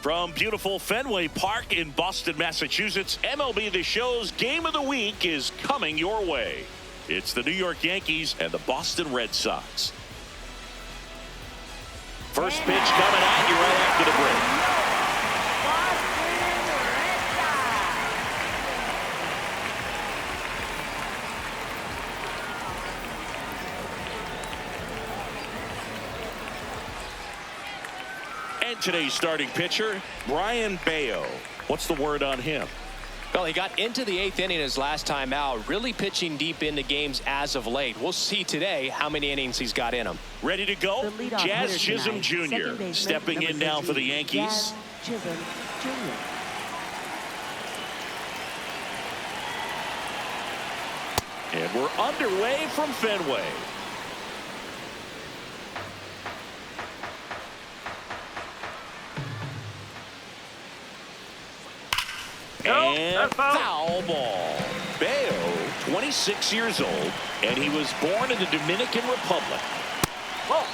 From beautiful Fenway Park in Boston, Massachusetts, MLB The Show's Game of the Week is coming your way. It's the New York Yankees and the Boston Red Sox. First pitch coming at you right after the break. And today's starting pitcher, Brayan Bello. What's the word on him? Well, he got into the 8th inning his last time out, really pitching deep into games as of late. We'll see today how many innings he's got in him. Ready to go? Jazz Chisholm Jr. stepping in now for the Yankees. Chisholm Jr. And we're underway from Fenway. And foul ball. Bello, 26 years old, and he was born in the Dominican Republic. Whoa.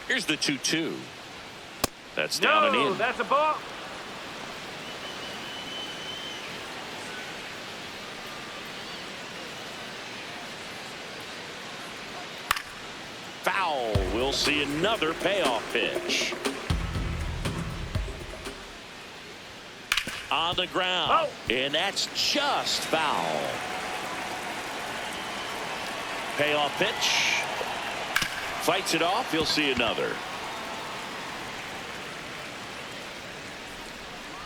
Here's the 2-2. That's down and in. That's a ball. Foul. We'll see another payoff pitch. On the ground. Oh. And that's just foul. Payoff pitch. Fights it off. You'll see another.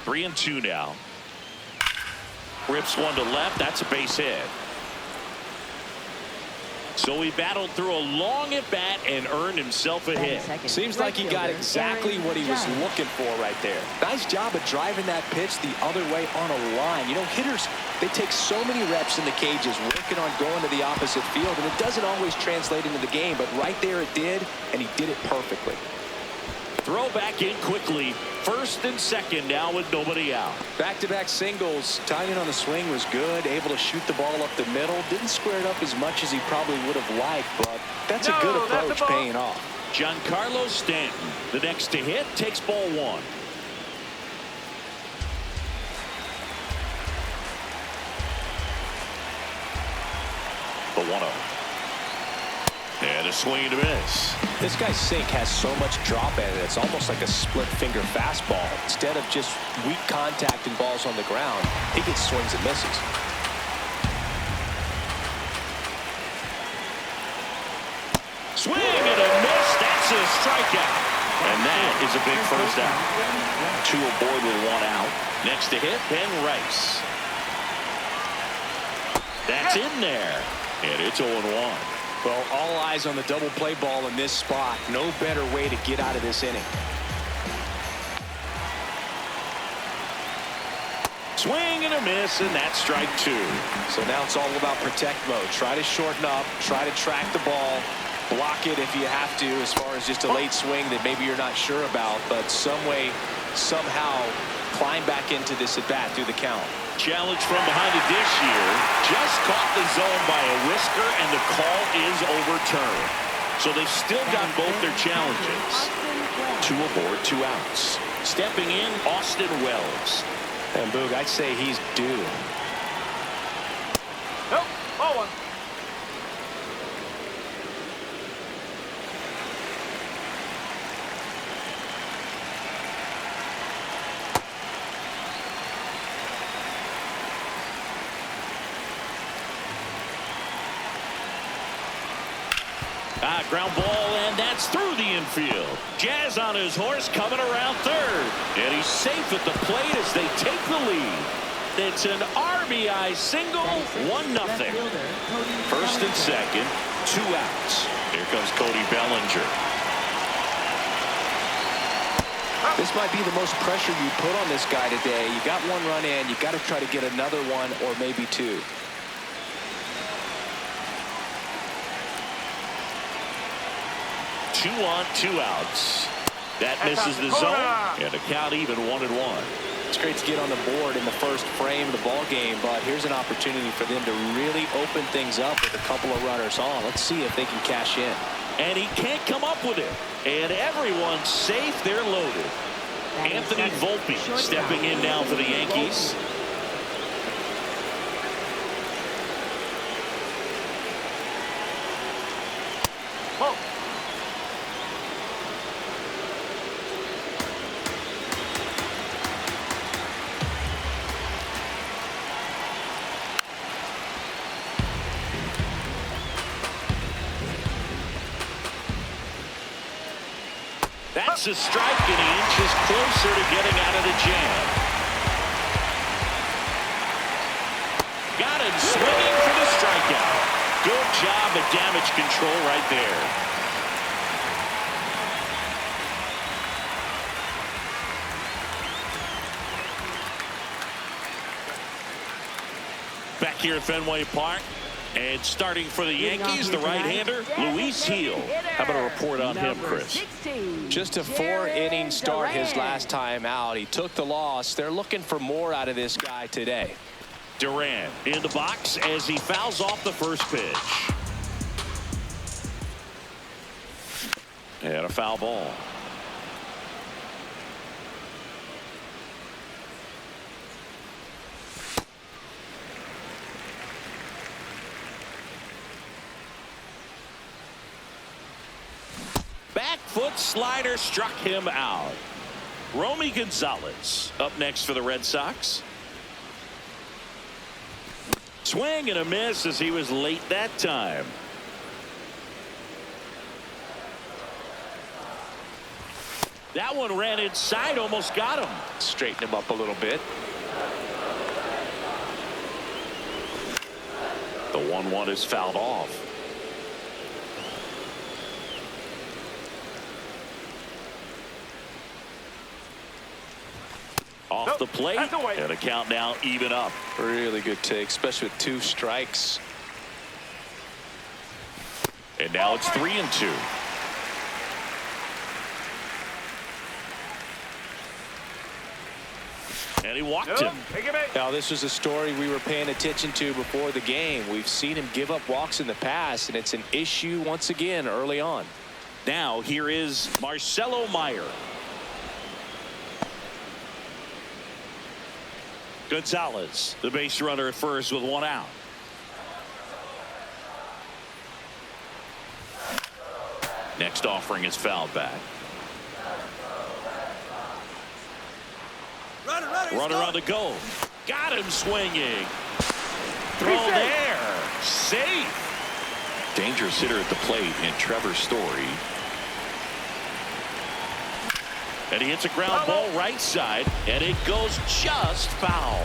3-2 now. Rips one to left. That's a base hit. So he battled through a long at bat and earned himself a hit. Seems like he got exactly what he was looking for right there. Nice job of driving that pitch the other way on a line. You know, hitters, they take so many reps in the cages working on going to the opposite field, and it doesn't always translate into the game, but right there it did, and he did it perfectly. Throw back in quickly. First and second now with nobody out. Back-to-back singles. Timing on the swing was good. Able to shoot the ball up the middle. Didn't square it up as much as he probably would have liked, but that's a good approach paying off. Giancarlo Stanton, the next to hit, takes ball one. The 1-0. And a swing and a miss. This guy's sink has so much drop in it. It's almost like a split finger fastball. Instead of just weak contact and balls on the ground, he gets swings and misses. Swing and a miss. That's a strikeout. And that is a big first out. 2 aboard with 1 out. Next to hit, Ben Rice. That's in there. And it's 0-1. Well, all eyes on the double play ball in this spot. No better way to get out of this inning. Swing and a miss, and that's strike 2. So now it's all about protect mode. Try to shorten up, try to track the ball, block it if you have to, as far as just a late swing that maybe you're not sure about, but some way, somehow climb back into this at bat through the count. Challenge from behind the dish here. Just caught the zone by a whisker, and the call is overturned. So they've still got both their challenges. 2 aboard, 2 outs. Stepping in, Austin Wells. And Boog, I'd say he's due. Nope. Ball one. Ground ball, and that's through the infield. Jazz on his horse coming around third. And he's safe at the plate as they take the lead. It's an RBI single, 1-0. First and second, 2 outs. Here comes Cody Bellinger. This might be the most pressure you put on this guy today. You got 1 run in. You got to try to get another 1 or maybe 2. Two on, 2 outs. That misses the zone, and a count even 1-1. It's great to get on the board in the first frame of the ball game, but here's an opportunity for them to really open things up with a couple of runners on. Let's see if they can cash in. And he can't come up with it. And everyone's safe. They're loaded. Anthony Volpe stepping in now for the Yankees. That's a strike, and he inches closer to getting out of the jam. Got him swinging for the strikeout. Good job at damage control right there. Back here at Fenway Park. And starting for the Yankees, the right-hander, Luis Gil. How about a report on him, Chris? Just a 4-inning start his last time out. He took the loss. They're looking for more out of this guy today. Duran in the box as he fouls off the first pitch. And a foul ball. Back foot slider struck him out. Romy Gonzalez up next for the Red Sox. Swing and a miss as he was late that time. That one ran inside, almost got him. Straighten him up a little bit. The 1-1 is fouled off. Off the plate, and a count now even up. Really good take, especially with 2 strikes. And now it's 3-2. And he walked him. Now, this was a story we were paying attention to before the game. We've seen him give up walks in the past, and it's an issue once again early on. Now here is Marcelo Meyer. Gonzalez, the base runner at first with 1 out. Next offering is fouled back. Runner on the go. Got him swinging. Throw there. Safe. Dangerous hitter at the plate in Trevor Story. And he hits a ground ball right side, and it goes just foul.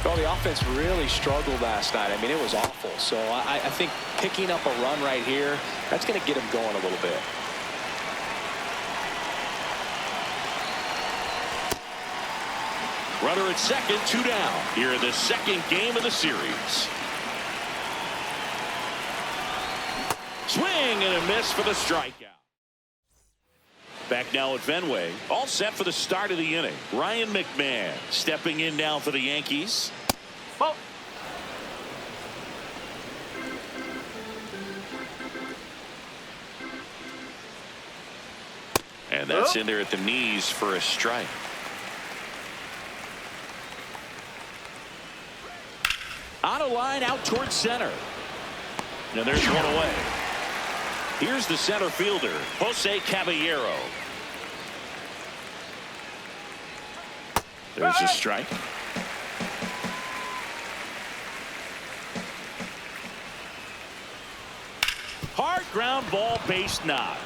Well, the offense really struggled last night. I mean, it was awful. So I think picking up a run right here, that's going to get him going a little bit. Runner at second, 2 down. Here in the second game of the series. Swing and a miss for the strikeout. Back now at Fenway, all set for the start of the inning. Ryan McMahon stepping in now for the Yankees. Oh. And that's in there at the knees for a strike. On a line out towards center. Now there's one away. Here's the center fielder, Jose Caballero. There's a strike. Hard ground ball, base knock.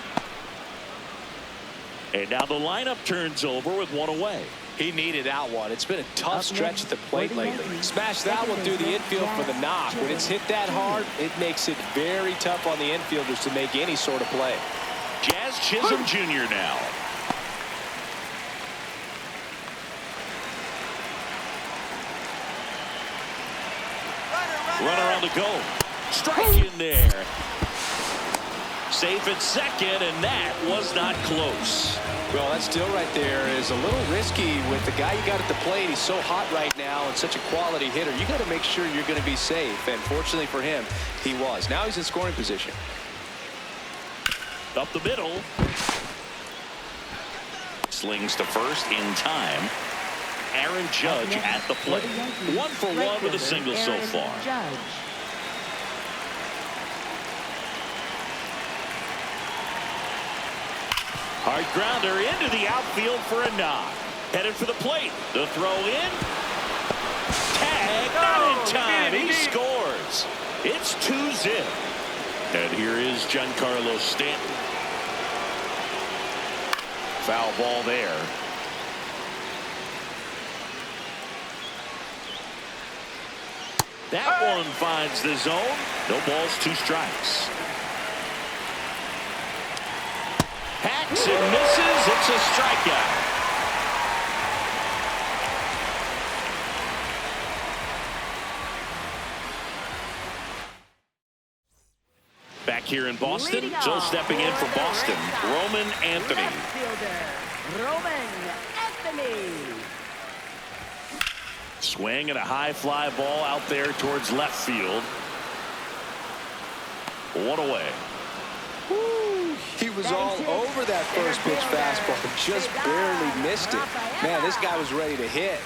And now the lineup turns over with 1 away. He needed that one. It's been a tough stretch at the plate lately. Smash that one through the infield for the knock. When it's hit that hard, it makes it very tough on the infielders to make any sort of play. Jazz Chisholm Jr. now. Runner on the go. Strike in there. safe at second, and that was not close. Well, that still right there is a little risky with the guy you got at the plate. He's so hot right now and such a quality hitter. You got to make sure you're going to be safe, and fortunately for him, he was. Now he's in scoring position. Up the middle. Slings to first in time. Aaron Judge at the plate. 1 for 1 with a single so far. Hard grounder into the outfield for a knock. Headed for the plate. The throw in. Tag, not in time. He scores. It's 2-0. And here is Giancarlo Stanton. Foul ball there. That one finds the zone. No balls, 2 strikes. Hacks and misses. It's a strikeout. Back here in Boston, so stepping in for Boston, Roman Anthony. Roman Anthony. Swing and a high fly ball out there towards left field. 1 away. He was all over that first pitch fastball, just barely missed it. Man, this guy was ready to hit.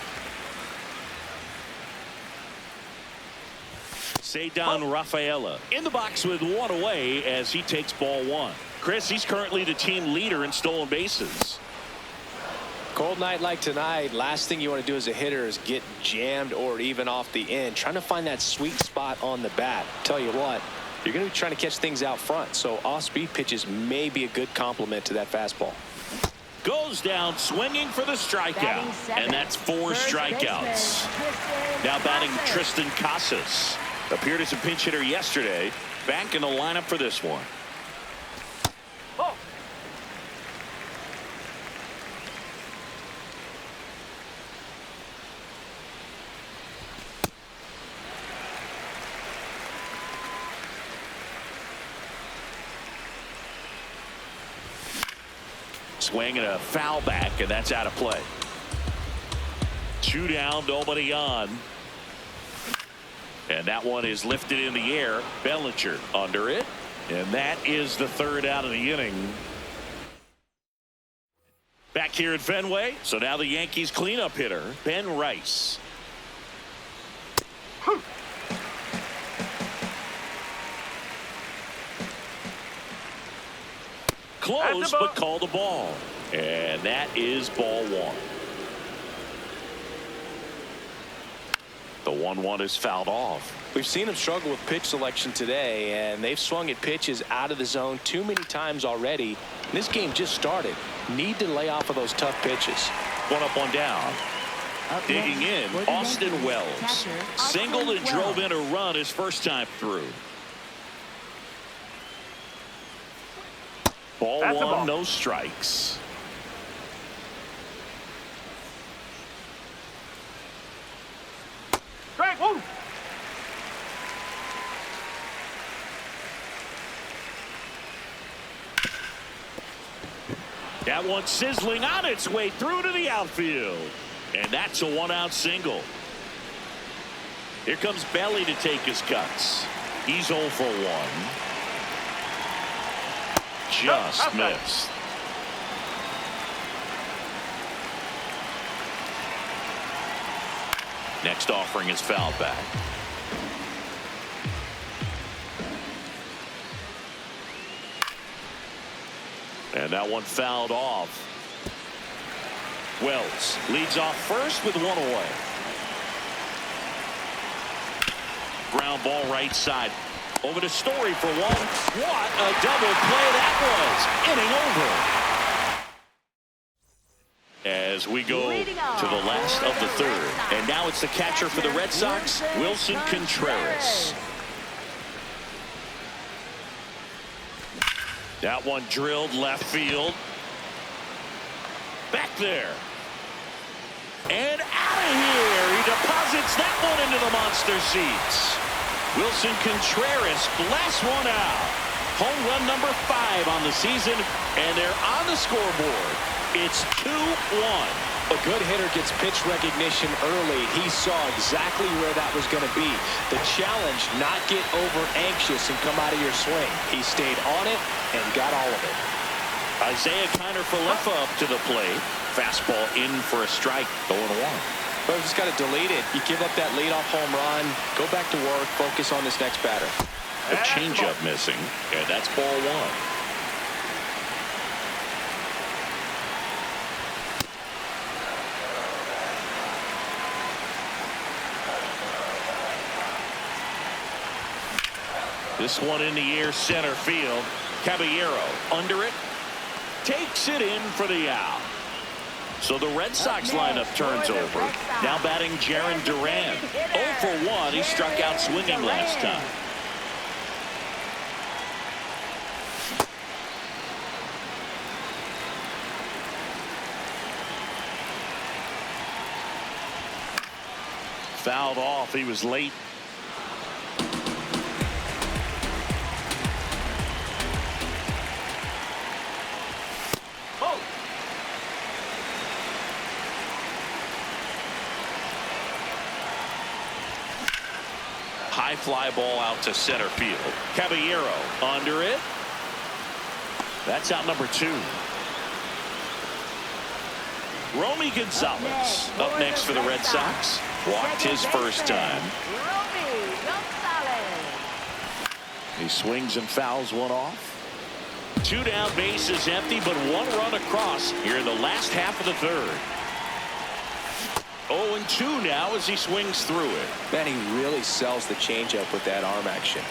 Cedar Rafaela in the box with 1 away as he takes ball 1. Chris, he's currently the team leader in stolen bases. Cold night like tonight, last thing you want to do as a hitter is get jammed or even off the end. Trying to find that sweet spot on the bat. Tell you what, you're going to be trying to catch things out front, so off-speed pitches may be a good complement to that fastball. Goes down swinging for the strikeout, and that's 4 strikeouts. Now batting Tristan Casas. Appeared as a pinch hitter yesterday. Back in the lineup for this one. Swing and a foul back, and that's out of play. 2 down, nobody on. And that one is lifted in the air. Bellinger under it. And that is the 3rd out of the inning. Back here at Fenway. So now the Yankees cleanup hitter, Ben Rice. Close, but called the ball. And that is ball 1. The 1-1 is fouled off. We've seen him struggle with pitch selection today, and they've swung at pitches out of the zone too many times already. This game just started. Need to lay off of those tough pitches. 1 up, 1 down. Digging in, Austin Wells. Singled and drove in a run his first time through. Ball 1, no strikes. Strike 1. That one sizzling on its way through to the outfield. And that's a 1-out single. Here comes Belly to take his cuts. He's 0 for 1. Just missed. Next offering is fouled back. And that one fouled off. Wells leads off first with 1 away. Ground ball right side. Over to Story for 1. What a double play that was. Inning over. As we go to the last of the 3rd. And now it's the catcher for the Red Sox, Wilson Contreras. That one drilled left field. Back there. And out of here. He deposits that one into the monster seats. Wilson Contreras blasts one out. Home run number 5 on the season, and they're on the scoreboard. It's 2-1. A good hitter gets pitch recognition early. He saw exactly where that was going to be. The challenge, not get over anxious and come out of your swing. He stayed on it and got all of it. Isaiah Kiner-Falefa up to the plate. Fastball in for a strike, 0-1. But just got to delete it. You give up that leadoff home run, go back to work, focus on this next batter. A changeup missing, and that's ball 1. This one in the air, center field. Caballero under it, takes it in for the out. So the Red Sox lineup turns over. Now batting Jarren Duran. 0 for 1. He struck out swinging last time. Fouled off. He was late. High fly ball out to center field. Caballero under it. That's out number 2. Romy Gonzalez up next for the Red Sox. Walked his first time. He swings and fouls one off. 2 down, bases empty, but 1 run across here in the last half of the third. 0-2 now as he swings through it. Man, he really sells the changeup with that arm action.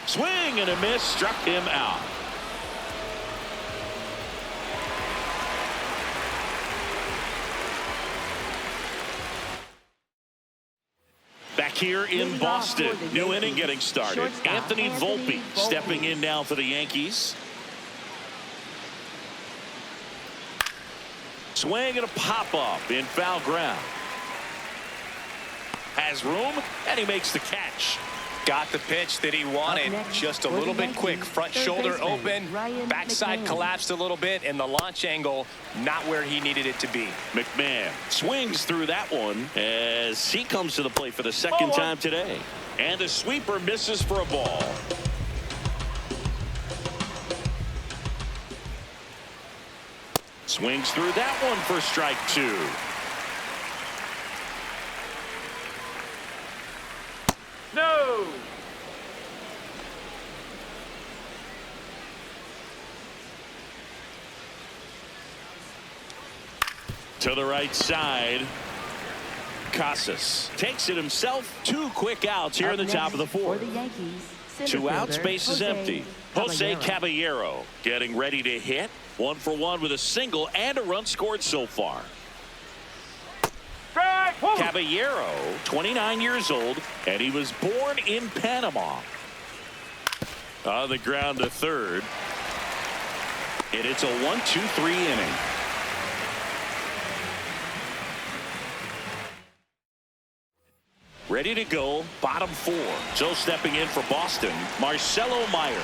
Swing and a miss, struck him out. Back here in Boston, new inning getting started. Anthony Volpe stepping in now for the Yankees. Swing and a pop-up in foul ground. Has room, and he makes the catch. Got the pitch that he wanted, just a little bit quick. Front shoulder open, backside collapsed a little bit, and the launch angle not where he needed it to be. McMahon swings through that one as he comes to the plate for the second time today. And the sweeper misses for a ball. Swings through that one for strike 2. No. To the right side. Casas takes it himself. 2 quick outs here in the top of the 4th. 2 outs, base is empty. Jose Caballero getting ready to hit. 1 for 1 with a single and a run scored so far. Caballero, 29 years old, and he was born in Panama. On the ground to third. And it's a 1-2-3 inning. Ready to go, bottom 4. So stepping in for Boston, Marcelo Meyer.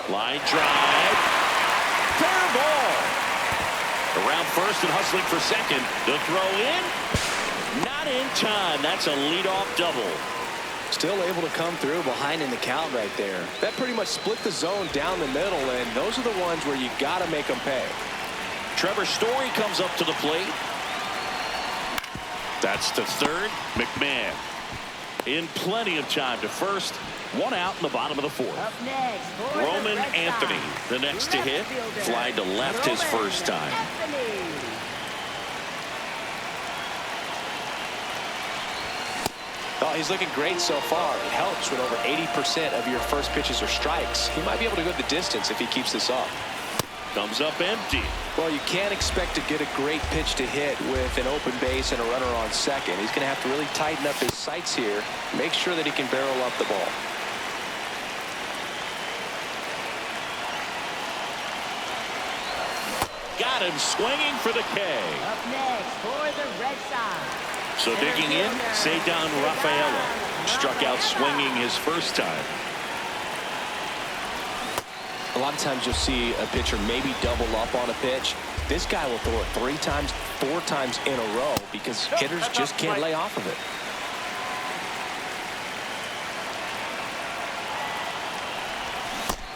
Line drive. Fair ball. Around first and hustling for second. The throw in. Not in time. That's a leadoff double. Still able to come through behind in the count right there. That pretty much split the zone down the middle, and those are the ones where you got to make them pay. Trevor Story comes up to the plate. That's to third. McMahon in plenty of time to first. 1 out in the bottom of the 4th. Roman Anthony, the next to hit. Fly to left his first time. Well, he's looking great so far. It helps when over 80% of your first pitches are strikes. He might be able to go the distance if he keeps this up. Comes up empty. Well, you can't expect to get a great pitch to hit with an open base and a runner on second. He's going to have to really tighten up his sights here, make sure that he can barrel up the ball. Got him swinging for the K. Up next for the Red Sox. So digging in, Cedar Rafaela. Struck out swinging his first time. A lot of times you'll see a pitcher maybe double up on a pitch. This guy will throw it 3 times, 4 times in a row because hitters just can't lay off of it.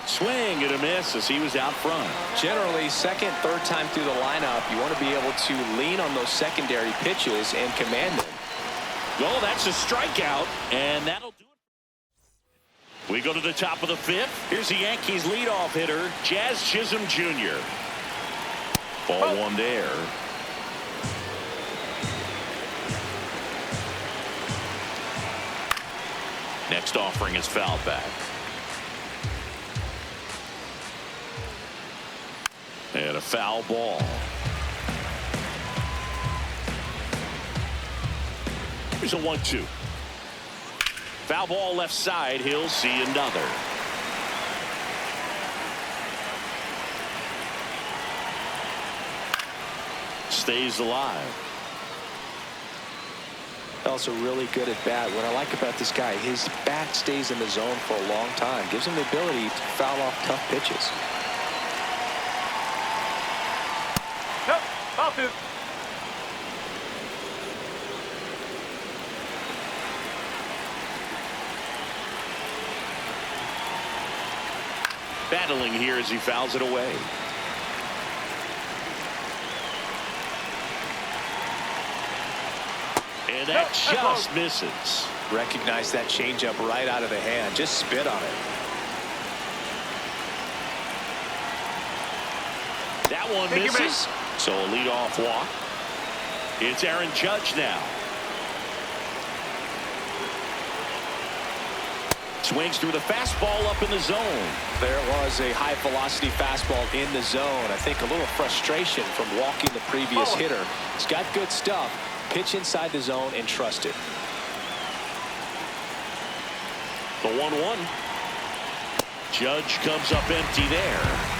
Swing and a miss as he was out front. Generally, second, third time through the lineup, you want to be able to lean on those secondary pitches and command them. Oh, that's a strikeout, and that'll do it. We go to the top of the 5th. Here's the Yankees leadoff hitter, Jazz Chisholm Jr. Ball one there. Next offering is foul back. And a foul ball. Here's a 1-2. Foul ball left side. He'll see another. Stays alive. Also really good at bat. What I like about this guy, his bat stays in the zone for a long time. Gives him the ability to foul off tough pitches. Nope, ball 2. Battling here as he fouls it away. And that just misses. Recognize that changeup right out of the hand. Just spit on it. That one misses. So a leadoff walk. It's Aaron Judge now. Swings through the fastball up in the zone. There was a high velocity fastball in the zone. I think a little frustration from walking the previous hitter. He's got good stuff. Pitch inside the zone and trust it. The 1-1. Judge comes up empty there.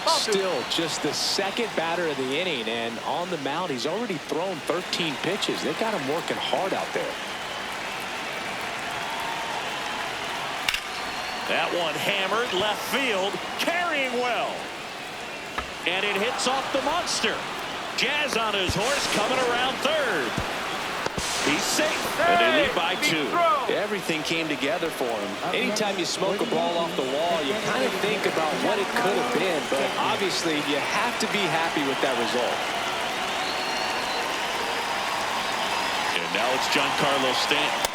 Still just the second batter of the inning, and on the mound he's already thrown 13 pitches. They got him working hard out there. That one hammered left field, carrying well. And it hits off the monster. Jazz on his horse coming around third. He's safe, and they lead by 2. Everything came together for him. Anytime you smoke a ball off the wall, you kind of think about what it could have been, but obviously you have to be happy with that result. And now it's Giancarlo Stanton.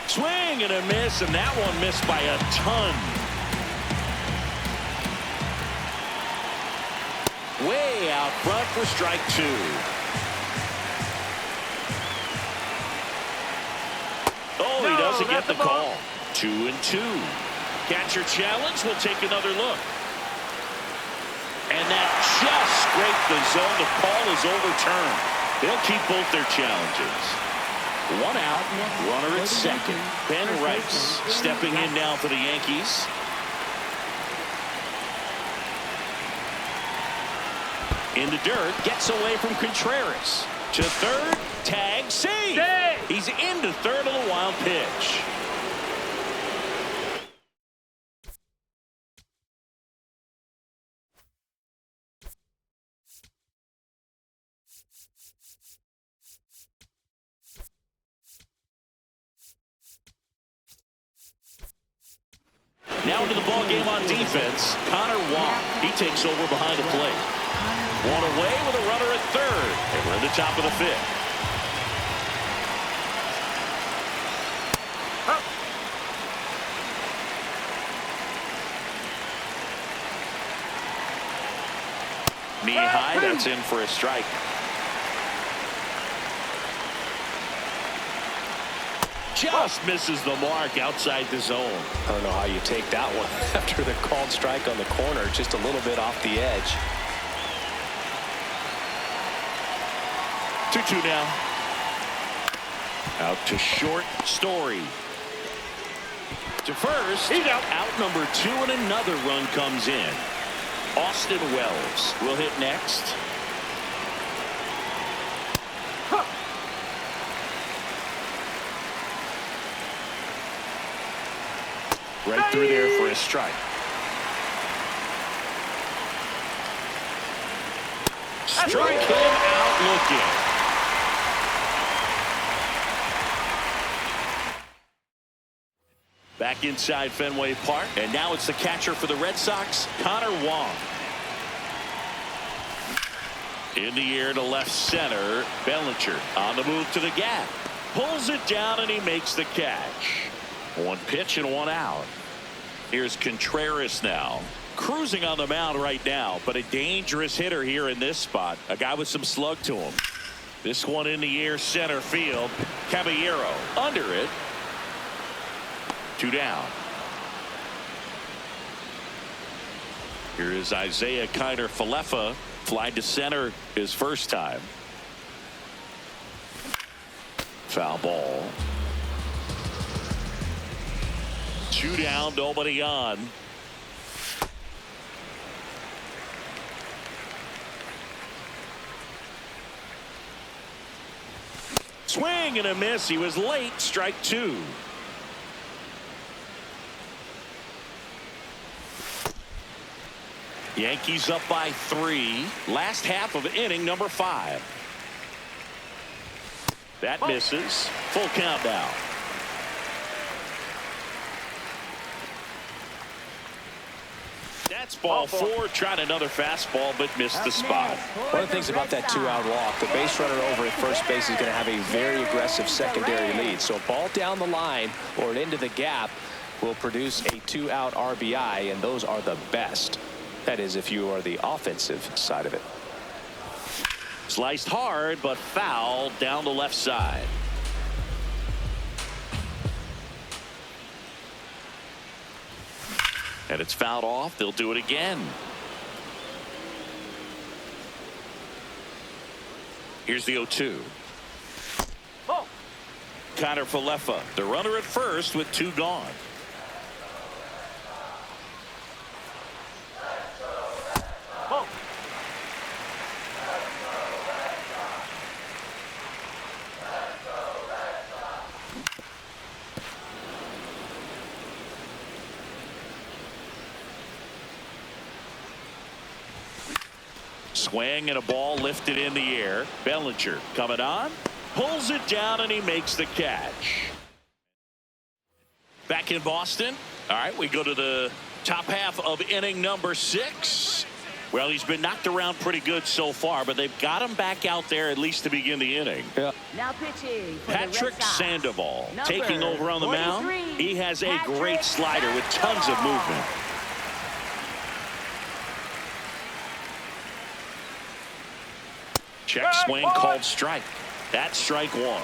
Swing and a miss, and that one missed by a ton. Way out front for strike 2. Oh, he doesn't get the call. 2-2. Catcher challenge. We'll take another look. And that just scraped the zone. The call is overturned. They'll keep both their challenges. 1 out, runner at second. Ben Rice stepping in now for the Yankees. In the dirt, gets away from Contreras. To third, tag, save. He's into third on the wild pitch. Now into the ball game on defense, Connor Watt. He takes over behind the plate. One away with a runner at third. And we're in the top of the 5th. That's in for a strike. Just misses the mark outside the zone. I don't know how you take that one after the called strike on the corner, just a little bit off the edge. 2-2 now. Out to short, Story. To first. He's out. Out number 2, and another run comes in. Austin Wells will hit next. Right through there for a strike. Strike him out looking. Back inside Fenway Park, and now it's the catcher for the Red Sox, Connor Wong. In the air to left center, Bellinger on the move to the gap. Pulls it down, and he makes the catch. 1 pitch and 1 out. Here's Contreras now. Cruising on the mound right now, but a dangerous hitter here in this spot. A guy with some slug to him. This one in the air, center field. Caballero under it. 2 down. Here is Isaiah Kiner-Falefa. Fly to center his first time. Foul ball. 2 down, nobody on. Swing and a miss. He was late. Strike 2. Yankees up by 3. Last half of inning number 5. That misses. Full count now. That's ball 4. Tried another fastball, but missed the spot. One of the things about that 2-out walk, the base runner over at first base is going to have a very aggressive secondary lead. So a ball down the line or into the gap will produce a 2-out RBI, and those are the best. That is, if you are the offensive side of it. Sliced hard, but foul down the left side. And it's fouled off. They'll do it again. Here's the 0-2. Oh. Kiner-Falefa, the runner at first with 2 gone. Oh. Swing and a ball lifted in the air. Bellinger coming on. Pulls it down, and he makes the catch. Back in Boston. All right, we go to the top half of inning number 6. Well, he's been knocked around pretty good so far, but they've got him back out there at least to begin the inning. Yeah. Now pitching for Patrick the Red Sox. Sandoval Number taking over on the mound. 43, He has a Patrick great slider with tons of Sandoval. movement. Check swing called strike. That's strike 1.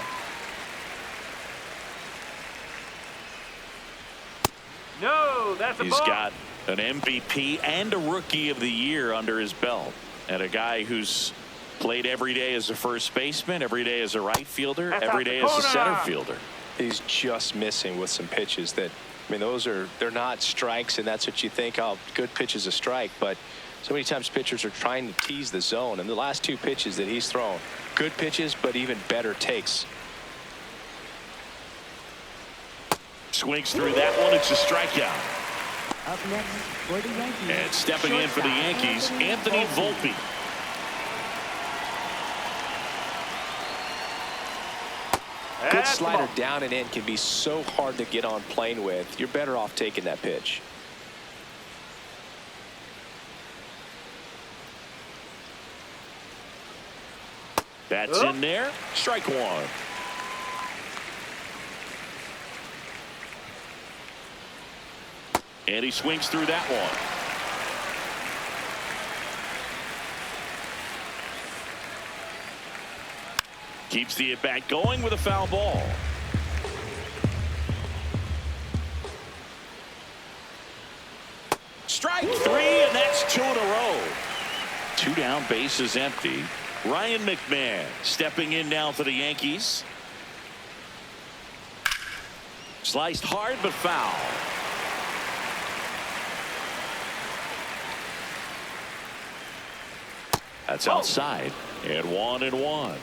No, that's a He's ball. got an MVP and a Rookie of the Year under his belt, and a guy who's played every day as a first baseman, every day as a right fielder, That's every out the day as a corner. center fielder. He's just missing with some pitches that, I mean, they're not strikes, and that's what you think, oh, good pitch is a strike, but so many times pitchers are trying to tease the zone, and the last 2 pitches that he's thrown, good pitches, but even better takes. Swings through that one. It's a strikeout. Up next for the Yankees. And stepping in for the Shortstop, Yankees, Anthony Volpe. Good That's the slider ball. down and in can be so hard to get on plane with. You're better off taking that pitch. That's in there. Strike 1. And he swings through that one. Keeps the at-bat going with a foul ball. Strike three, and that's 2 in a row. 2 down, base is empty. Ryan McMahon stepping in now for the Yankees. Sliced hard but foul. That's outside, and 1-1.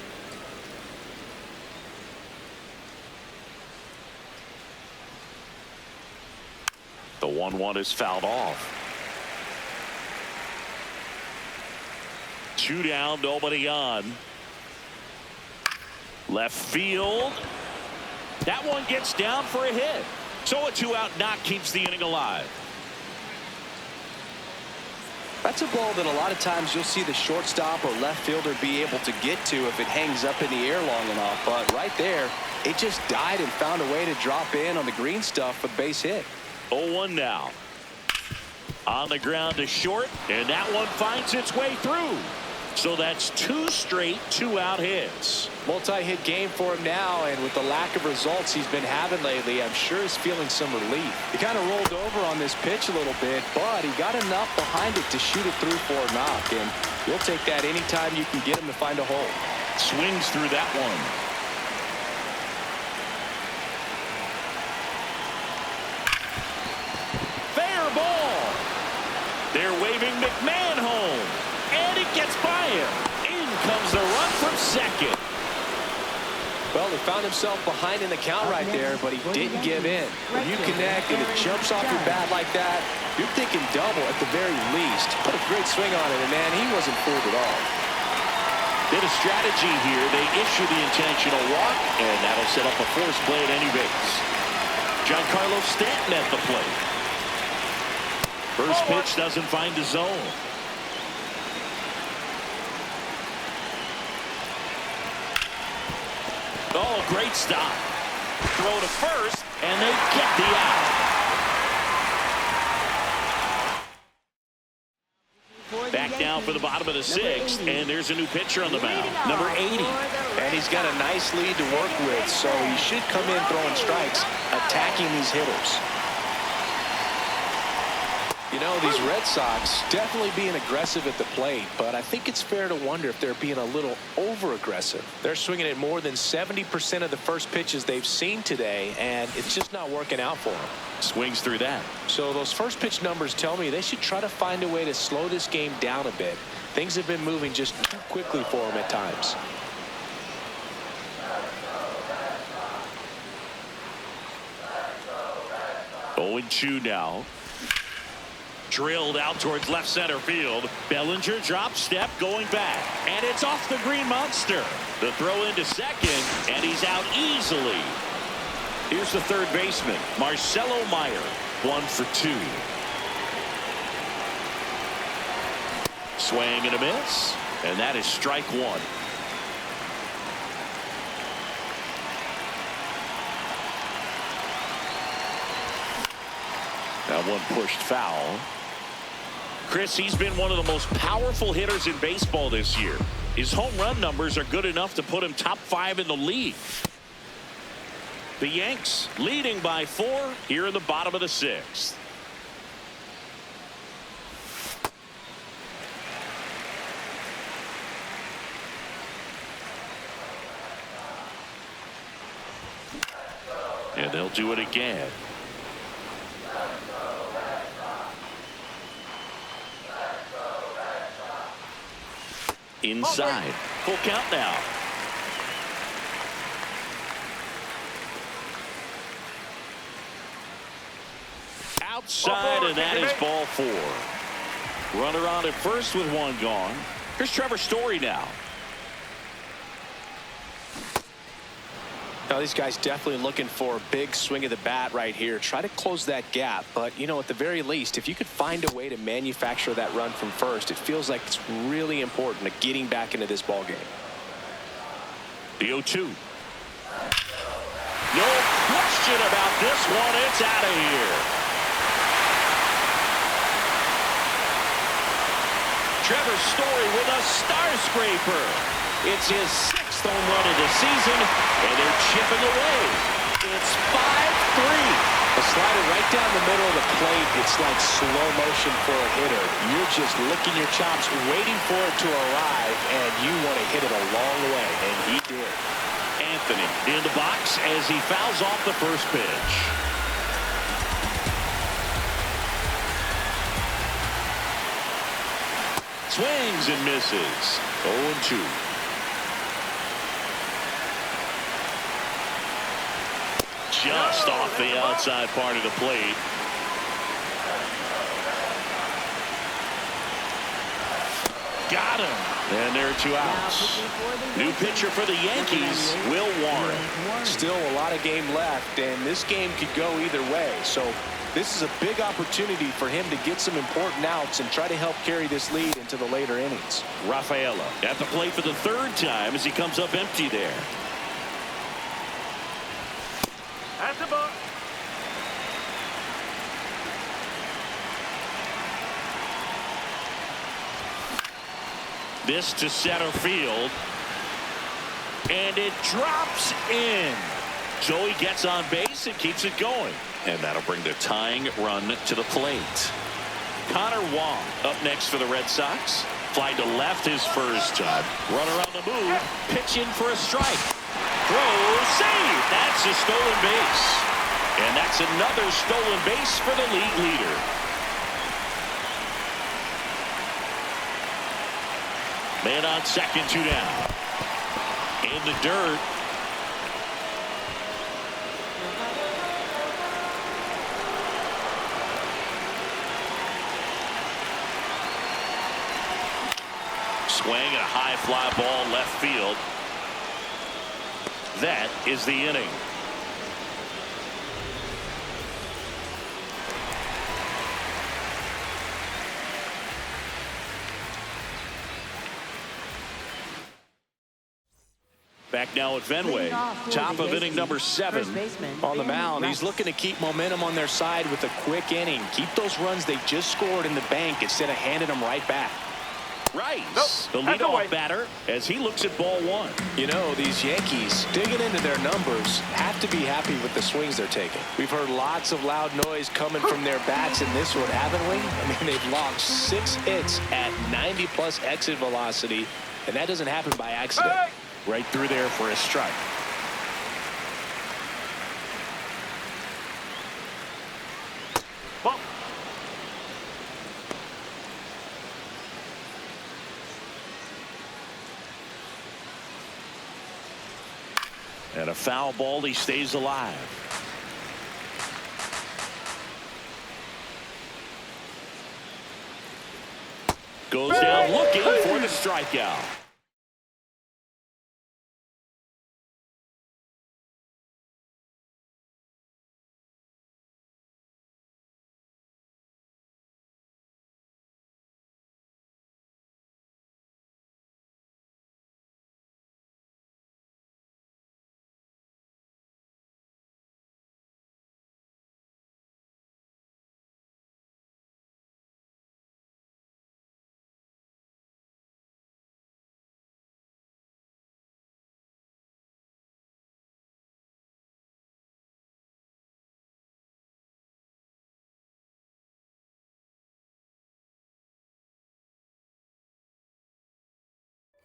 The 1-1 is fouled off. 2 down, nobody on. Left field. That one gets down for a hit. So a 2-out knock keeps the inning alive. That's a ball that a lot of times you'll see the shortstop or left fielder be able to get to if it hangs up in the air long enough. But right there, it just died and found a way to drop in on the green stuff for the base hit. 0-1 now. On the ground to short, and that one finds its way through. So that's 2 straight 2-out hits. Multi-hit game for him now, and with the lack of results he's been having lately, I'm sure he's feeling some relief. He kind of rolled over on this pitch a little bit, but he got enough behind it to shoot it through for a knock, and you'll take that anytime you can get him to find a hole. Swings through that one. Fair ball. They're waving McMahon home. And it gets by him. In comes the run from second. Well, he found himself behind in the count right there, but he didn't give in. When you connect and it jumps off your bat like that, you're thinking double at the very least. Put a great swing on it, and man, he wasn't fooled at all. Did a strategy here. They issue the intentional walk, and that'll set up a force play at any base. Giancarlo Stanton at the plate. First pitch doesn't find the zone. Oh, great stop. Throw to first, and they get the out. Back down for the bottom of the 6th, and there's a new pitcher on the mound, number 80. And he's got a nice lead to work with, so he should come in throwing strikes, attacking these hitters. You know, these Red Sox definitely being aggressive at the plate, but I think it's fair to wonder if they're being a little over-aggressive. They're swinging at more than 70% of the first pitches they've seen today, and it's just not working out for them. Swings through that. So those first pitch numbers tell me they should try to find a way to slow this game down a bit. Things have been moving just too quickly for them at times. Oh, 0-2 now. Drilled out towards left center field. Bellinger drop step going back. And it's off the green monster. The throw into second, and he's out easily. Here's the third baseman, Marcelo Meyer. 1 for 2. Swing and a miss. And that is strike 1. That one pushed foul. Chris, he's been one of the most powerful hitters in baseball this year. His home run numbers are good enough to put him top 5 in the league. The Yanks leading by 4 here in the bottom of the 6th. And they'll do it again. Inside. Full count now. Outside, and that is ball 4. Runner on at first with 1 gone. Here's Trevor Story now. Now, these guys definitely looking for a big swing of the bat right here. Try to close that gap. But, you know, at the very least, if you could find a way to manufacture that run from first, it feels like it's really important to getting back into this ball game. The 0-2. No question about this one. It's out of here. Trevor Story with a star scraper. It's his 6th first home run of the season, and they're chipping away. It's 5-3. A slider right down the middle of the plate. It's like slow motion for a hitter. You're just licking your chops, waiting for it to arrive, and you want to hit it a long way, and he did. Anthony in the box as he fouls off the first pitch. Swings and misses. 0-2. Just off the outside part of the plate. Got him. And there are 2 outs. New pitcher for the Yankees, Will Warren. Still a lot of game left, and this game could go either way. So this is a big opportunity for him to get some important outs and try to help carry this lead into the later innings. Rafaela at the plate for the 3rd time as he comes up empty there. That's a ball. This to center field. And it drops in. So he gets on base and keeps it going. And that'll bring the tying run to the plate. Connor Wong up next for the Red Sox. Fly to left his first time. Runner on the move. Pitch in for a strike. Throw, save. That's a stolen base. And that's another stolen base for the league leader. Man on second, 2 down. In the dirt. Swing and a high fly ball left field. That is the inning. Back now at Fenway. Top of inning number 7. On the mound, he's looking to keep momentum on their side with a quick inning. Keep those runs they just scored in the bank instead of handing them right back. Rice, the leadoff batter, as he looks at ball 1. You know, these Yankees, digging into their numbers, have to be happy with the swings they're taking. We've heard lots of loud noise coming from their bats in this one, haven't we? I mean, they've logged 6 hits at 90-plus exit velocity, and that doesn't happen by accident. Right through there for a strike. Ball. And a foul ball, he stays alive. Goes down looking for the strikeout.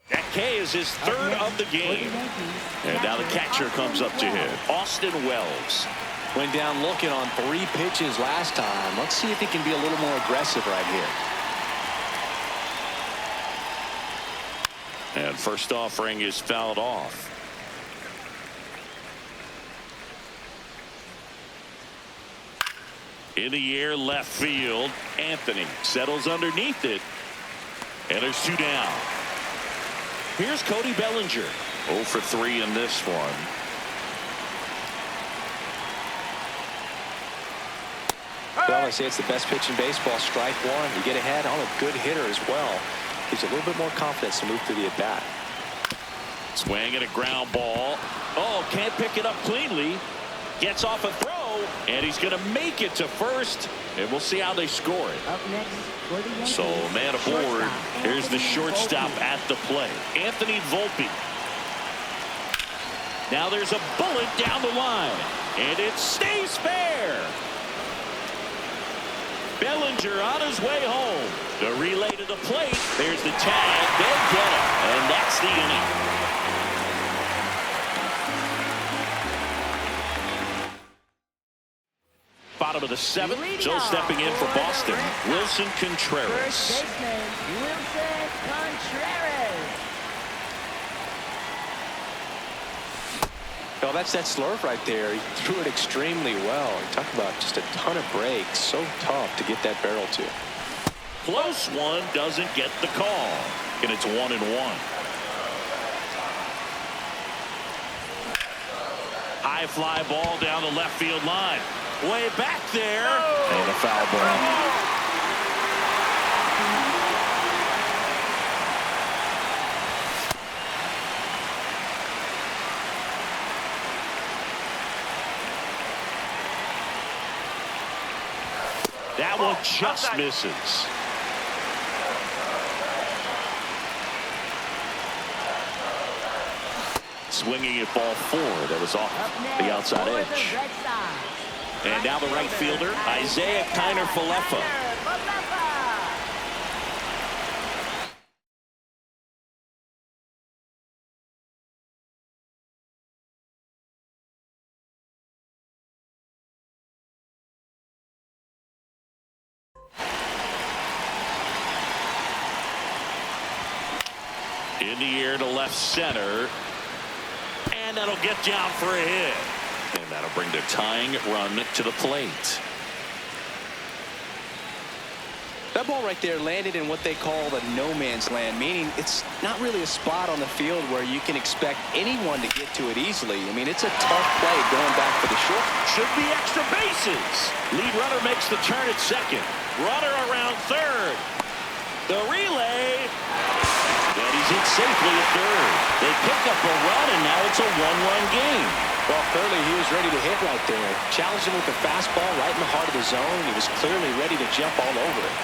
That K is his 3rd of the game. And now the catcher comes up to him, Austin Wells. Went down looking on 3 pitches last time. Let's see if he can be a little more aggressive right here. And first offering is fouled off. In the air, left field. Anthony settles underneath it. And there's 2 down. Here's Cody Bellinger. 0 for 3 in this one. Well, I say it's the best pitch in baseball. Strike 1. You get ahead on a good hitter as well. Gives you a little bit more confidence to move through the at-bat. Swing and a ground ball. Oh, can't pick it up cleanly. Gets off a throw, and he's going to make it to first. And we'll see how they score it. Up next for the Yankees, So, man aboard. Here's the shortstop at the plate, Anthony Volpe. Now there's a bullet down the line, and it stays fair. Bellinger on his way home. The relay to the plate. There's the tag. They get him, and that's the inning. Bottom of the seventh. So stepping in for Boston, Wilson Contreras. First baseman, Wilson Contreras. Well, that's that slurve right there. He threw it extremely well. Talk about just a ton of breaks. So tough to get that barrel to. Close one, doesn't get the call. And it's 1-1. High fly ball down the left field line. Way back there. And a foul ball. That one just misses. Swinging at ball 4. That was off the outside edge. And now the right fielder, Isaiah Kiner-Falefa. In the air to left center. And that'll get down for a hit. And that'll bring the tying run to the plate. That ball right there landed in what they call the no man's land, meaning it's not really a spot on the field where you can expect anyone to get to it easily. I mean, it's a tough play going back for the short. Should be extra bases. Lead runner makes the turn at second. Runner around third. The relay. And he's in safely at third. They pick up a run, and now it's a one-run game. Well, clearly he was ready to hit right there. Challenged him with the fastball right in the heart of the zone. He was clearly ready to jump all over it.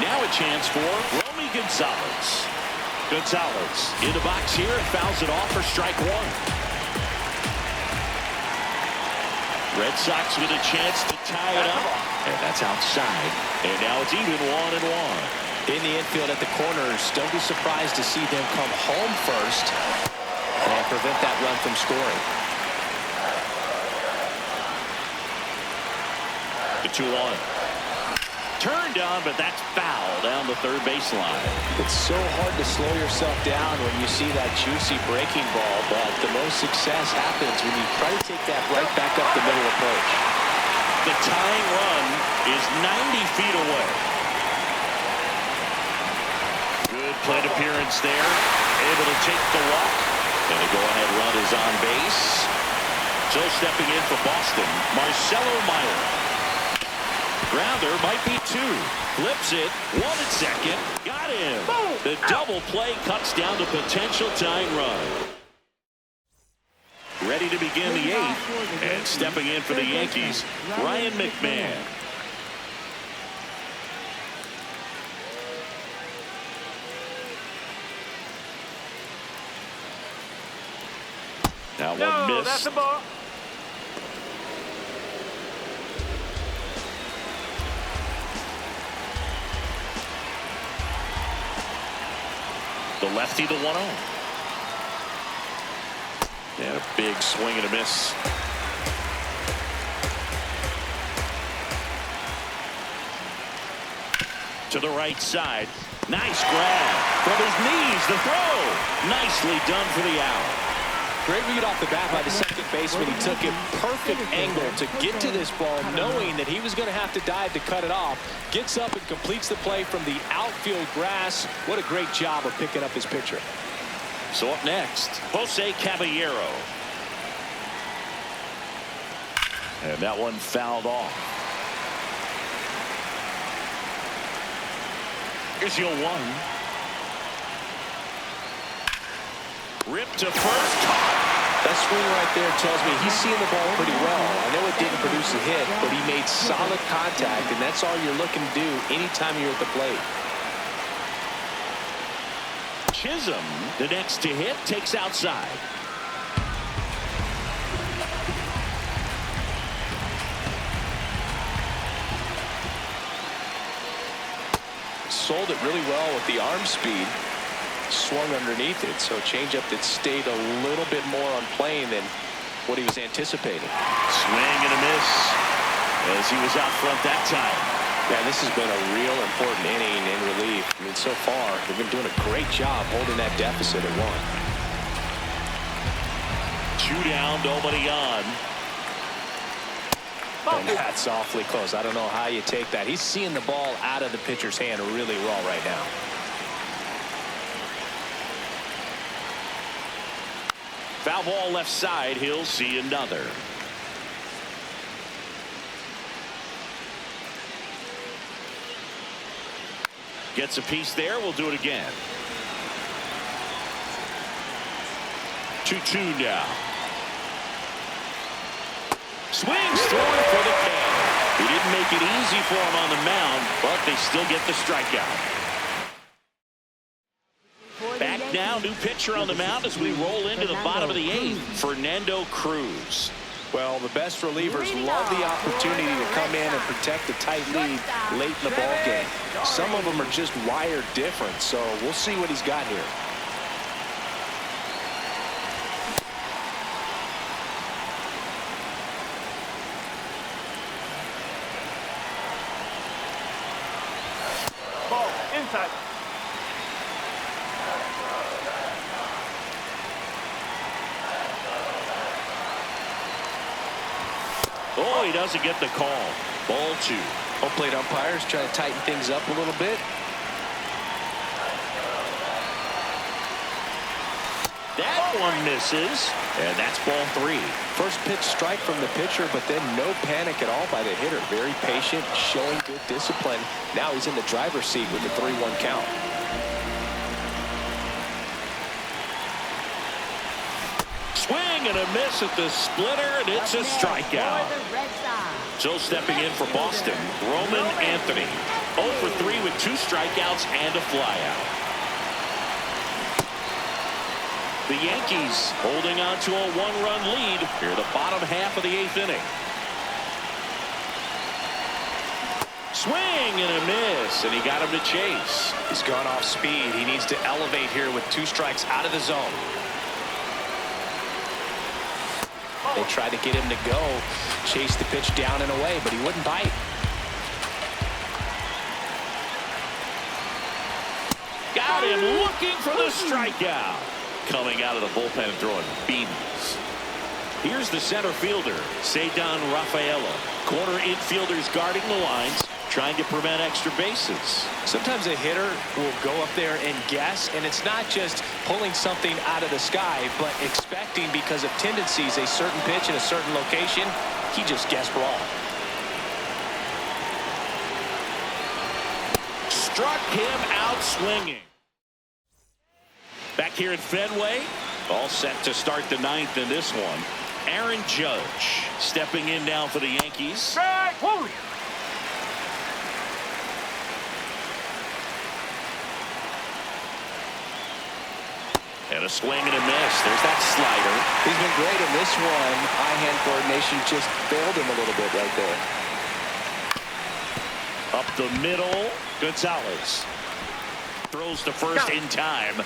Now a chance for Romy Gonzalez. Gonzalez in the box here and fouls it off for strike one. Red Sox with a chance to tie it up. And that's outside. And now it's even 1-1. In the infield at the corners, don't be surprised to see them come home first and prevent that run from scoring. The 2-1. Turned on, but that's foul down the third baseline. It's so hard to slow yourself down when you see that juicy breaking ball, but the most success happens when you try to take that right back up the middle approach. The tying run is 90 feet away. Good plate appearance there. Able to take the walk. And a go-ahead run is on base. So stepping in for Boston, Marcelo Meyer. Grounder might be 2. Flips it. 1 at second. Got him. The double play cuts down the potential tying run. Ready to begin the 8th. And stepping in for the Yankees, Ryan McMahon. Now one miss. That's a ball. The lefty, the 1-0. And a big swing and a miss. To the right side. Nice grab. From his knees, the throw. Nicely done for the out. Great read off the bat by the second baseman. He took a perfect angle to get to this ball, knowing that he was going to have to dive to cut it off. Gets up and completes the play from the outfield grass. What a great job of picking up his pitcher. So up next, Jose Caballero. And that one fouled off. Here's your 1. Ripped to first. That swing right there tells me he's seeing the ball pretty well. I know it didn't produce a hit, but he made solid contact, and that's all you're looking to do anytime you're at the plate. Chisholm, the next to hit, takes outside. sold it really well with the arm speed. Swung underneath it, so changeup that stayed a little bit more on plane than what he was anticipating. Swing and a miss as he was out front that time. Yeah, this has been a real important inning in relief. I mean, so far, they've been doing a great job holding that deficit at 1. 2 down, nobody on. And that's awfully close. I don't know how you take that. He's seeing the ball out of the pitcher's hand really well right now. Foul ball left side. He'll see another. Gets a piece there. We'll do it again. 2-2 now. Swings through it for the K. He didn't make it easy for him on the mound, but they still get the strikeout. Back now, new pitcher on the mound as we roll into the bottom of the 8th. Fernando Cruz. Well, the best relievers love the opportunity to come in and protect a tight lead late in the ball game. Some of them are just wired different, so we'll see what he's got here. Ball inside. Oh, he doesn't get the call. Ball 2. Home plate umpires try to tighten things up a little bit. That one misses, and that's ball 3. First pitch strike from the pitcher, but then no panic at all by the hitter. Very patient, showing good discipline. Now he's in the driver's seat with the 3-1 count. Swing and a miss at the splitter, and it's a strikeout. So stepping in for Boston, Roman Anthony. 0 for 3 with 2 strikeouts and a flyout. The Yankees holding on to a 1-run lead here the bottom half of the 8th inning. Swing and a miss, and he got him to chase. He's gone off speed. He needs to elevate here with 2 strikes out of the zone. They tried to get him to go, chase the pitch down and away, but he wouldn't bite. Got him looking for the strikeout. Coming out of the bullpen and throwing beans. Here's the center fielder, Ceddanne Rafaela. Corner infielders guarding the lines, trying to prevent extra bases. Sometimes a hitter will go up there and guess, and it's not just pulling something out of the sky, but expecting because of tendencies a certain pitch in a certain location. He just guessed wrong. Struck him out swinging. Back here at Fenway, all set to start the 9th in this one. Aaron Judge stepping in now for the Yankees. Strike. Whoa. And a swing and a miss. There's that slider. He's been great in this one. Eye-hand coordination just failed him a little bit right there. Up the middle, Gonzalez throws to first in time.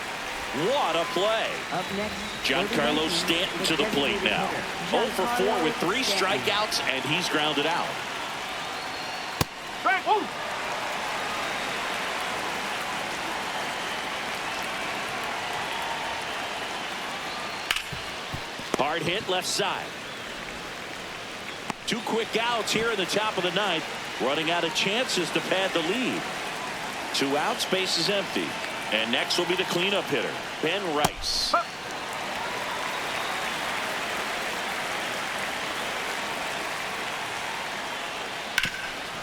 What a play. Up next, Giancarlo Stanton to the plate now. 0 for 4 with 3 strikeouts, and he's grounded out. Strike. Whoa. Hard hit left side. 2 quick outs here in the top of the 9th. Running out of chances to pad the lead. 2 outs, base is empty. And next will be the cleanup hitter, Ben Rice.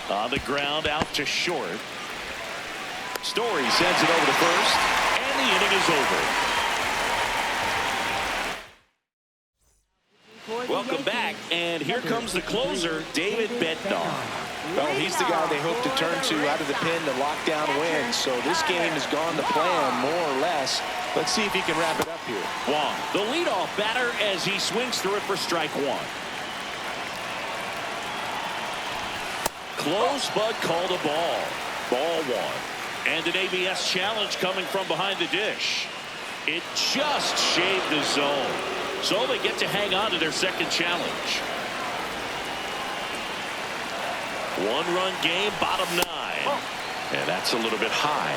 On the ground, out to short. Story sends it over to first, and the inning is over. Welcome back, and here comes the closer, David Bednar. Well, he's the guy they hope to turn to out of the pen to lock down wins. So this game has gone to plan, more or less. Let's see if he can wrap it up here. Wong, the leadoff batter, as he swings through it for strike 1. Close, but called a ball. Ball 1. And an ABS challenge coming from behind the dish. It just shaved the zone. So they get to hang on to their second challenge. One-run game, bottom 9. And that's a little bit high.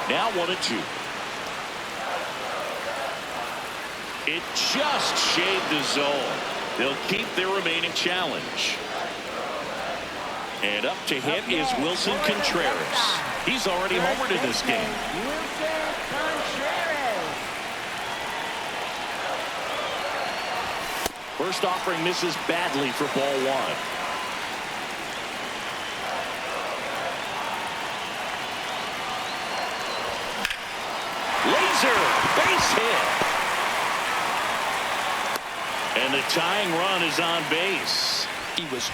Now 1-2. It just shaved the zone. They'll keep their remaining challenge. And up to hit is Wilson Contreras. He's already homered in this game. Wilson Contreras. First offering misses badly for ball 1. Laser, base hit. And the tying run is on base. He was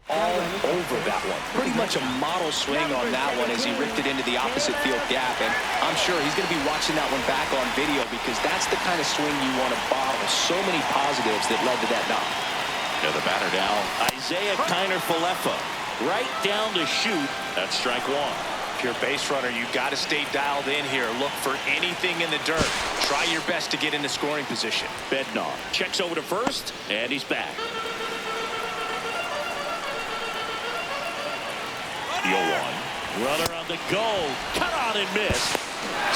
all over that one. Pretty much a model swing on that one as he ripped it into the opposite field gap. And I'm sure he's going to be watching that one back on video because that's the kind of swing you want to bottle. So many positives that led to that knock. Now the batter now, Isaiah Kiner-Falefa. Right down to shoot. That's strike 1. If you're a base runner, you've got to stay dialed in here. Look for anything in the dirt. Try your best to get into scoring position. Bednar checks over to first, and he's back. The 0-1. Runner on the go. Cut on and missed.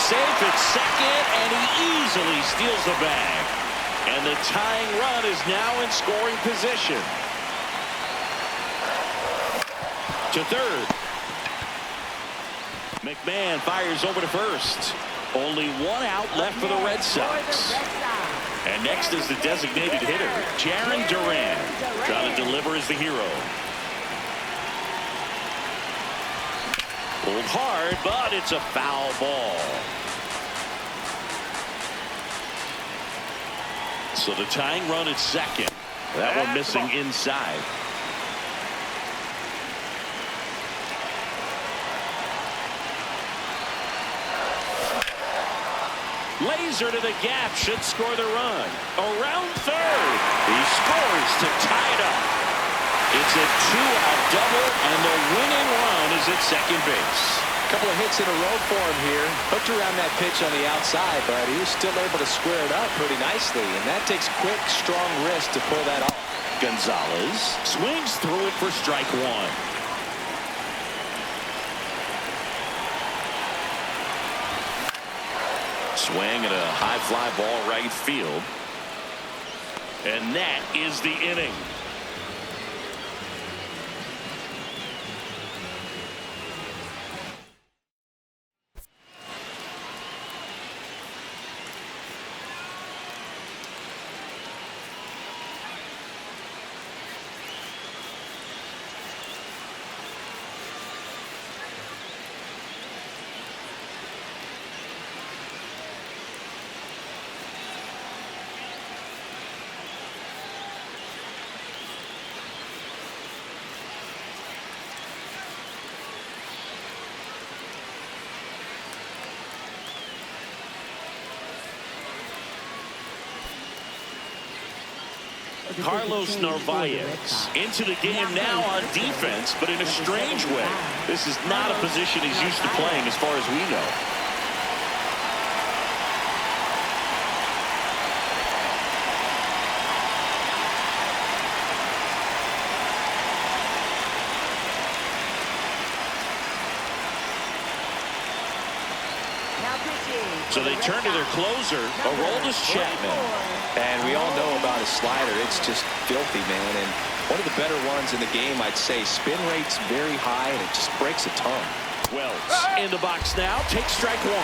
Safe at second, and he easily steals the bag. And the tying run is now in scoring position. To third. McMahon fires over to first. Only 1 out left for the Red Sox. And next is the designated hitter, Jarren Duran. Trying to deliver as the hero. Pulled hard, but it's a foul ball. So the tying run at second. That one missing inside. Laser to the gap should score the run. Around third. He scores to tie it up. It's a 2-out double, and the winning run is at second base. A couple of hits in a row for him here. Hooked around that pitch on the outside, but he was still able to square it up pretty nicely. And that takes quick, strong wrist to pull that off. Gonzalez swings through it for strike 1. Swing and a high fly ball right field. And that is the inning. Carlos Narvaez into the game now on defense, but in a strange way. This is not a position he's used to playing as far as we know. So they turn to their closer, Aroldis Chapman. And we all know about his slider. It's just filthy, man. And one of the better ones in the game, I'd say. Spin rate's very high, and it just breaks a ton. Wells in the box now. Takes strike 1.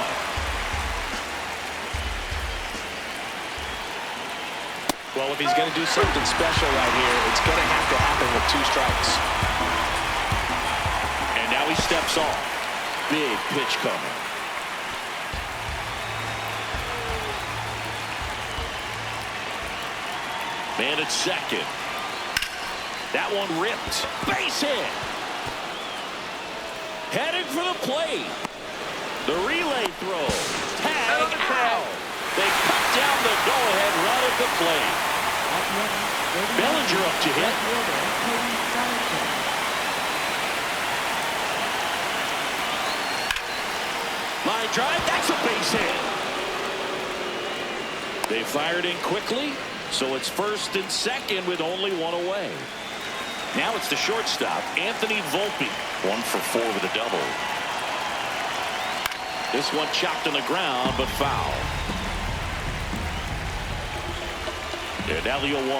Well, if he's going to do something special right here, it's going to have to happen with 2 strikes. And now he steps off. Big pitch coming. Man at second. That one ripped. Base hit. Heading for the plate. The relay throw. Tag out. They cut down the go-ahead run at the plate. Bellinger up to hit. Line drive. That's a base hit. They fired in quickly, so it's first and second with only one away. Now it's the shortstop, Anthony Volpe. 1 for 4 with a double. This one chopped on the ground, but foul. And Elio 1.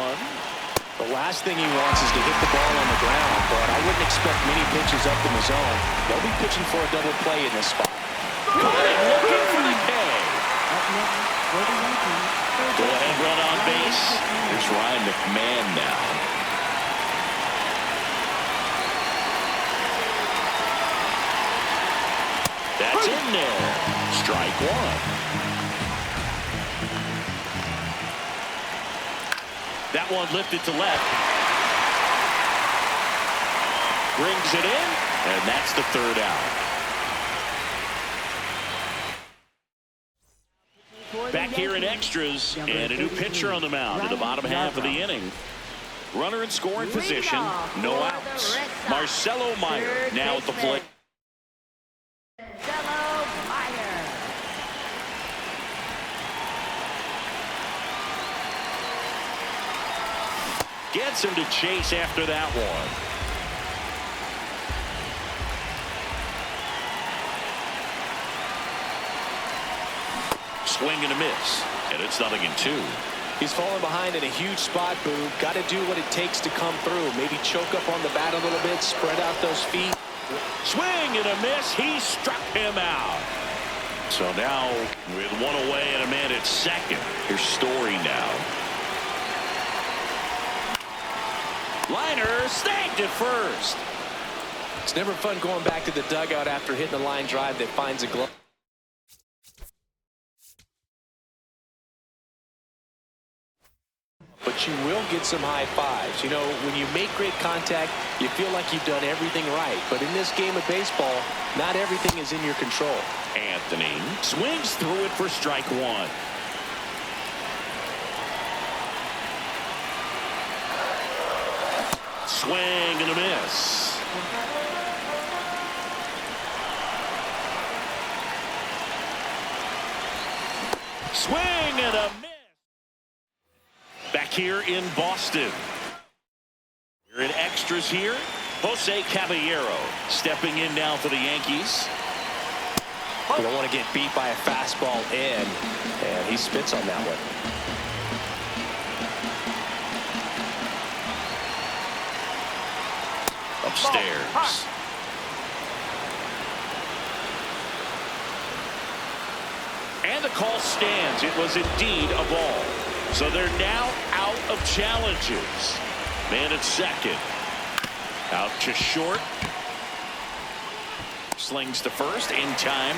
The last thing he wants is to hit the ball on the ground, but I wouldn't expect many pitches up in the zone. They'll be pitching for a double play in this spot. Caught it, looking for the K. Go ahead, run on base. Here's Ryan McMahon now. That's in there. Strike one. That one lifted to left. Brings it in, and that's the third out. Back here in extras, and a new pitcher on the mound in the bottom half of the inning. Runner in scoring position, no outs. Marcelo Meyer now at the plate. Marcelo Meyer. Gets him to chase after that one. Swing and a miss, and it's 0-2. He's fallen behind in a huge spot, Boone. Got to do what it takes to come through. Maybe choke up on the bat a little bit, spread out those feet. Swing and a miss. He struck him out. So now with one away and a man at second. Here's Story now. Liner snagged at first. It's never fun going back to the dugout after hitting a line drive that finds a glove. But you will get some high fives. You know, when you make great contact, you feel like you've done everything right. But in this game of baseball, not everything is in your control. Anthony swings through it for strike one. Swing and a miss. Swing and a miss. Back here in Boston. We're in extras here. Jose Caballero stepping in now for the Yankees. You don't want to get beat by a fastball in, and he spits on that one. Upstairs. And the call stands. It was indeed a ball. So they're now out of challenges. Man at second. Out to short. Slings to first in time.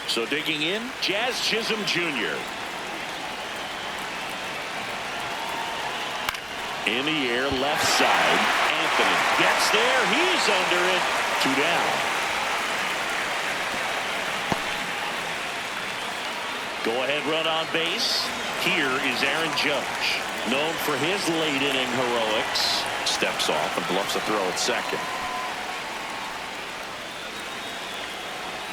So digging in, Jazz Chisholm Jr. In the air, left side. Anthony gets there. He's under it. 2 down. Go-ahead run on base. Here is Aaron Judge, known for his late inning heroics. Steps off and bluffs a throw at second.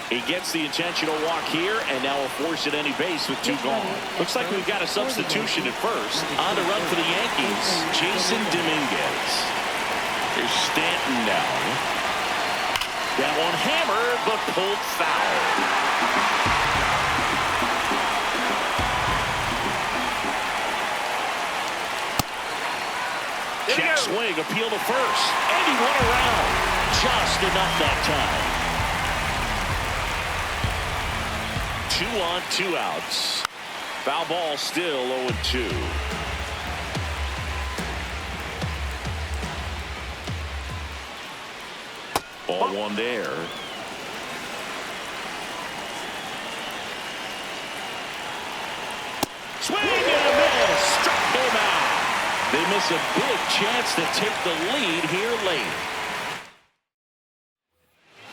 He gets the intentional walk here, and now will force at any base with 2 gone. Looks like we've got a substitution at first. On the run for the Yankees, Jason Dominguez. Here's Stanton now. That one hammered, but pulled foul. Check swing, appeal to first, and he went around. Just enough that time. 2 on, 2 outs. Foul ball still 0-2. Ball 1 there. Swing and a miss. Struck him out. miss a big chance to take the lead here late.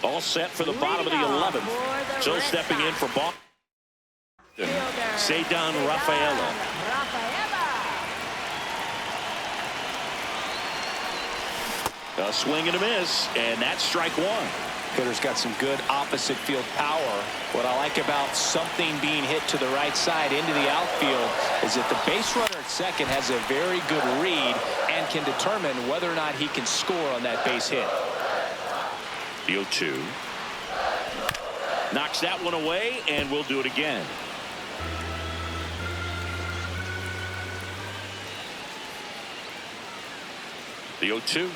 All set for the bottom of the 11th. So stepping in for Boston, Cedar Rafaela. A swing and a miss, and that's strike one. Hitter's got some good opposite field power. What I like about something being hit to the right side into the outfield is that the base runner at second has a very good read and can determine whether or not he can score on that base hit. The 0-2. Knocks that one away, and we'll do it again. The 0-2.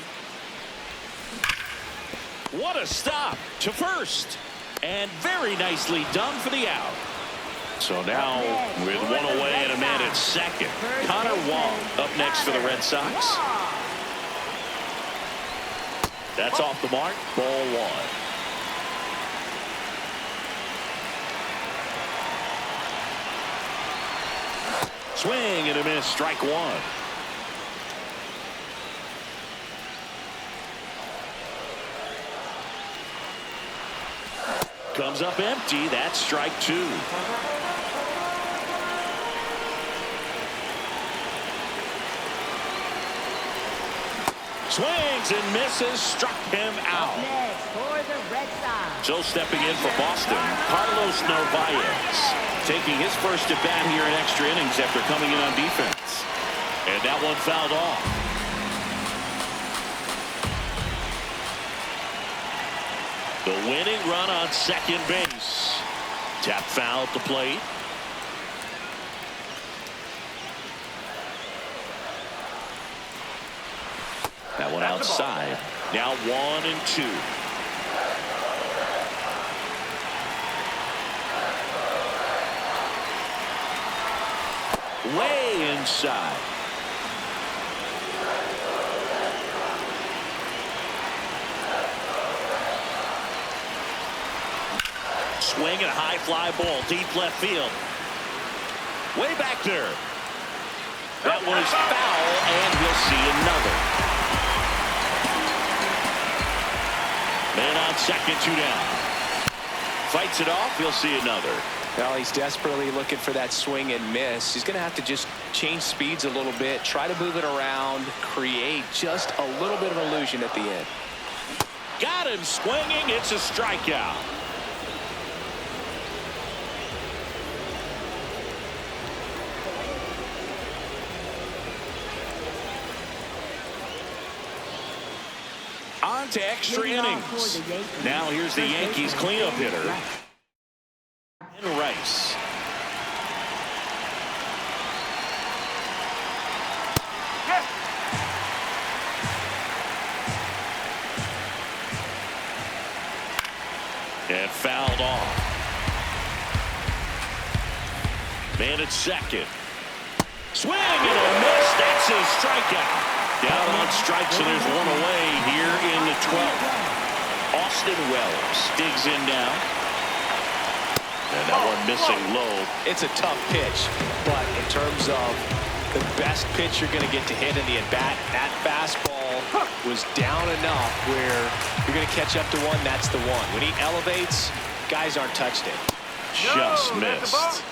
What a stop to first, and very nicely done for the out. So now with one away and a man at second, Connor Wong up next for the Red Sox. That's off the mark. Ball one. Swing and a miss. Strike one. Comes up empty. That's strike two. Swings and misses. Struck him out. Next for the Red Sox. So stepping in for Boston, Carlos Narvaez, taking his first at bat here in extra innings after coming in on defense. And that one fouled off. The winning run on second base. Tap foul at the plate. That one outside. Now 1-2. Way inside. Swing and a high fly ball deep left field. Way back there. That one is foul, and we'll see another. Man on second, two down. Fights it off. We'll see another. Well, he's desperately looking for that swing and miss. He's going to have to just change speeds a little bit, try to move it around, create just a little bit of illusion at the end. Got him swinging. It's a strikeout. On to extra innings. Now here's the Yankees cleanup hitter, and Rice. And fouled off. Man at second. Swing and a miss. That's a strikeout. Down on strikes, so there's one away here in the 12th. Austin Wells digs in now. And that one missing low. It's a tough pitch, but in terms of the best pitch you're going to get to hit in the at-bat, that fastball was down enough where you're going to catch up to one. That's the one. When he elevates, guys aren't touched it. Just missed.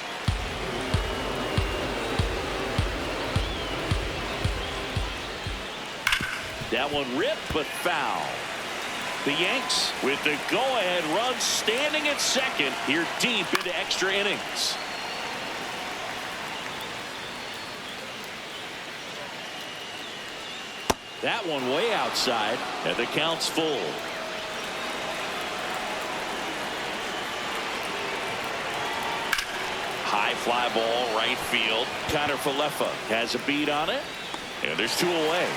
That one ripped, but foul. The Yanks with the go-ahead run standing at second here deep into extra innings. That one way outside, and the count's full. High fly ball, right field. Connor Falefa has a beat on it, and there's two away.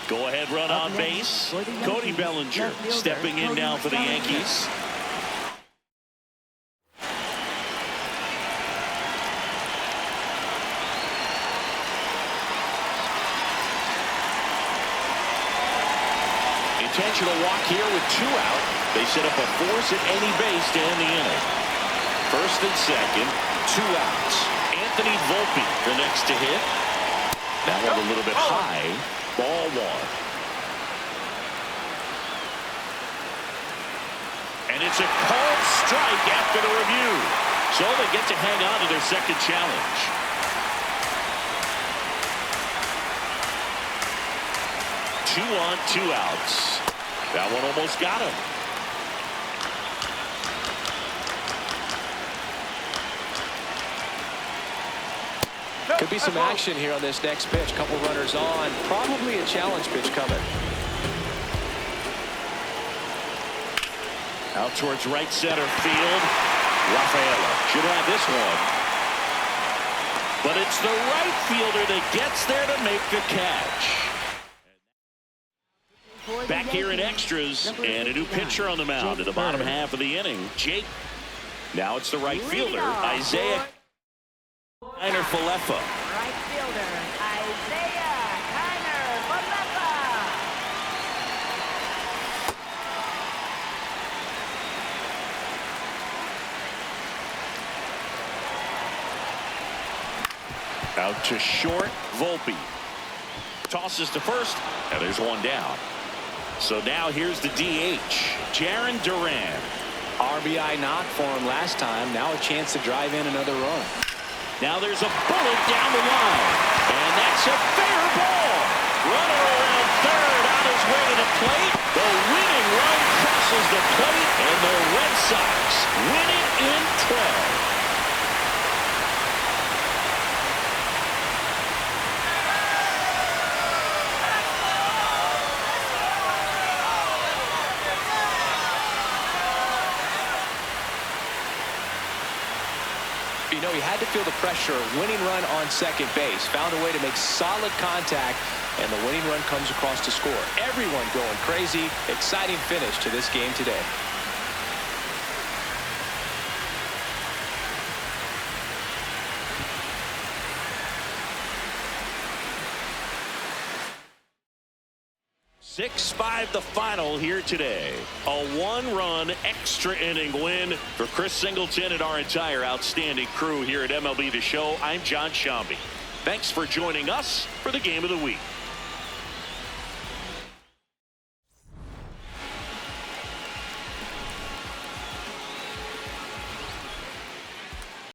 Go-ahead run on base. Cody Bellinger stepping in now for the Yankees. Intentional walk here with two out. They set up a force at any base to end the inning. First and second, 2 outs. Anthony Volpe, the next to hit. That one a little bit high. Ball 1. And it's a called strike after the review. So they get to hang on to their second challenge. Two on, 2 outs. That one almost got him. Could be some action here on this next pitch. Couple runners on. Probably a challenge pitch coming. Out towards right center field. Rafaela should have this one. But it's the right fielder that gets there to make the catch. Back here in extras, and a new pitcher on the mound in the bottom half of the inning. Jake. Now it's the right fielder, Isaiah Falefa. Right fielder, Isaiah Falefa. Out to short, Volpe. Tosses to first, and there's one down. So now here's the DH, Jarren Duran. RBI knock for him last time. Now a chance to drive in another run. Now there's a bullet down the line. And that's a fair ball. Runner around third on his way to the plate. The winning run crosses the plate, and the Red Sox win it in 12. You know, he had to feel the pressure. Winning run on second base. Found a way to make solid contact, and the winning run comes across to score. Everyone going crazy. Exciting finish to this game today. Six-5 the final here today. A 1-run extra inning win for Chris Singleton and our entire outstanding crew here at MLB The Show. I'm John Shambi. Thanks for joining us for the Game of the Week.